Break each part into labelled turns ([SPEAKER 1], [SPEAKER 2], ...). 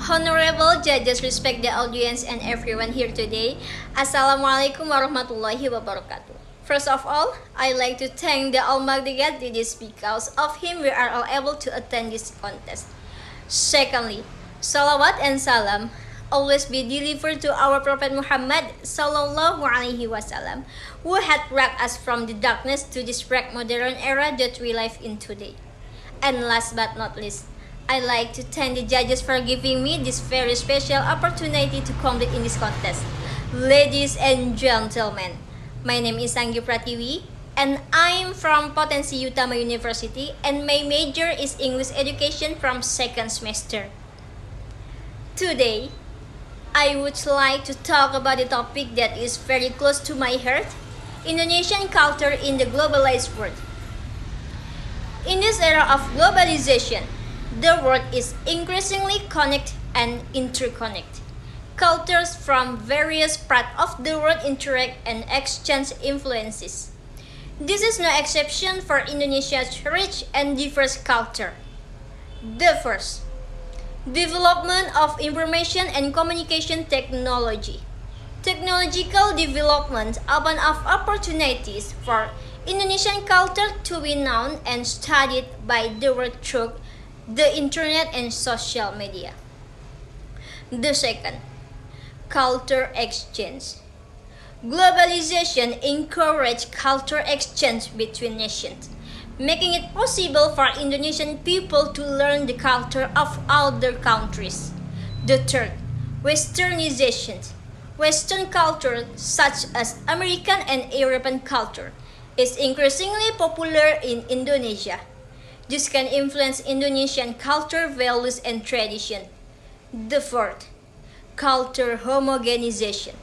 [SPEAKER 1] Honorable judges, respect the audience and everyone here today. Assalamualaikum warahmatullahi wabarakatuh. First of all, I'd like to thank the Almighty God. It is because of Him we are all able to attend this contest. Secondly, salawat and salam always be delivered to our Prophet Muhammad sallallahu alaihi wasallam, who had brought us from the darkness to this bright modern era that we live in today. And last but not least, I'd like to thank the judges for giving me this very special opportunity to compete in this contest. Ladies and gentlemen, my name is Anggi Pratiwi and I'm from Potensi Utama University and my major is English Education from second semester. Today, I would like to talk about a topic that is very close to my heart, Indonesian culture in the globalized world. In this era of globalization, the world is increasingly connected and interconnected. Cultures from various parts of the world interact and exchange influences. This is no exception for Indonesia's rich and diverse culture. The first, development of information and communication technology. Technological development open up opportunities for Indonesian culture to be known and studied by the world through the internet and social media. The second, culture exchange. Globalization encourages culture exchange between nations, making it possible for Indonesian people to learn the culture of other countries. The third, westernization. Western culture, such as American and European culture, is increasingly popular in Indonesia. This can influence Indonesian culture, values, and tradition. The fourth, culture homogenization.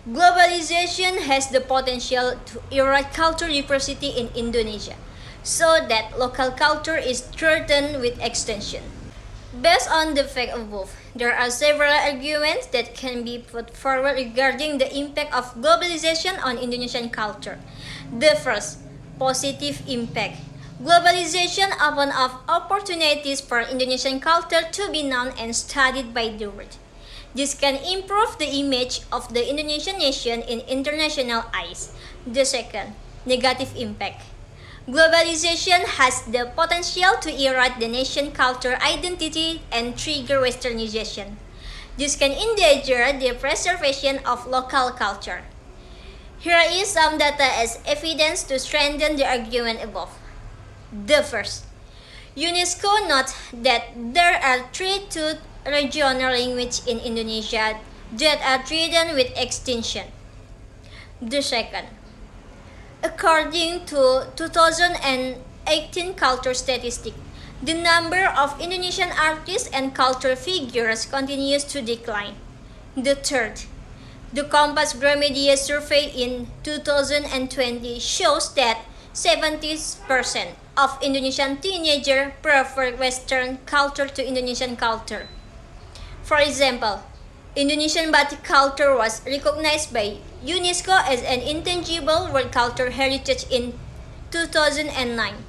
[SPEAKER 1] Globalization has the potential to erode cultural diversity in Indonesia, so that local culture is threatened with extinction. Based on the fact above, there are several arguments that can be put forward regarding the impact of globalization on Indonesian culture. The first, positive impact. Globalization opens up opportunities for Indonesian culture to be known and studied by the world. This can improve the image of the Indonesian nation in international eyes. The second, negative impact. Globalization has the potential to erode the nation culture identity and trigger westernization. This can endanger the preservation of local culture. Here is some data as evidence to strengthen the argument above. The first, UNESCO notes that there are 3 regional languages in Indonesia that are threatened with extinction. The second, according to 2018 culture statistics, the number of Indonesian artists and cultural figures continues to decline. The third, the Compass Gramedia survey in 2020 shows that 70% of Indonesian teenagers prefer Western culture to Indonesian culture. For example, Indonesian batik culture was recognized by UNESCO as an intangible world cultural heritage in 2009.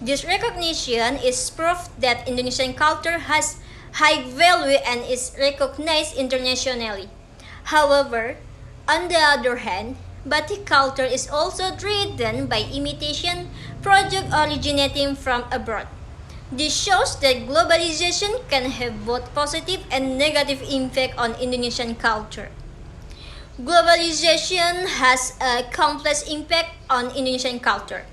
[SPEAKER 1] This recognition is proof that Indonesian culture has high value and is recognized internationally. However, on the other hand, batik culture is also driven by imitation projects originating from abroad. This shows that globalization can have both positive and negative impact on Indonesian culture. Globalization has a complex impact on Indonesian culture.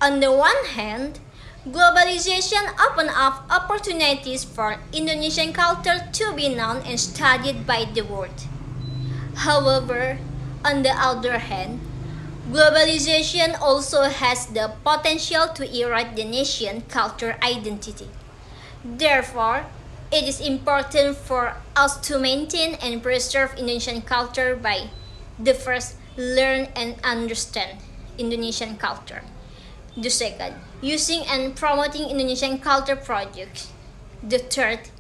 [SPEAKER 1] On the one hand, globalization opens up opportunities for Indonesian culture to be known and studied by the world. However, on the other hand, globalization also has the potential to erode the nation's cultural identity. Therefore, it is important for us to maintain and preserve Indonesian culture by the first, learn and understand Indonesian culture. The second, using and promoting Indonesian culture projects. The third,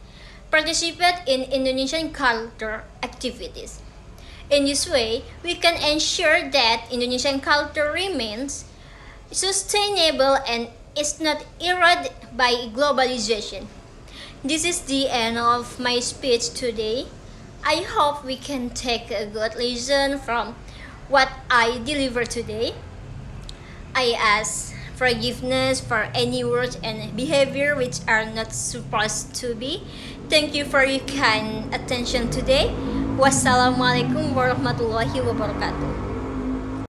[SPEAKER 1] participate in Indonesian culture activities. In this way, we can ensure that Indonesian culture remains sustainable and is not eroded by globalization. This is the end of my speech today. I hope we can take a good lesson from what I deliver today. I ask forgiveness for any words and behavior which are not supposed to be. Thank you for your kind attention today. Wassalamualaikum warahmatullahi wabarakatuh.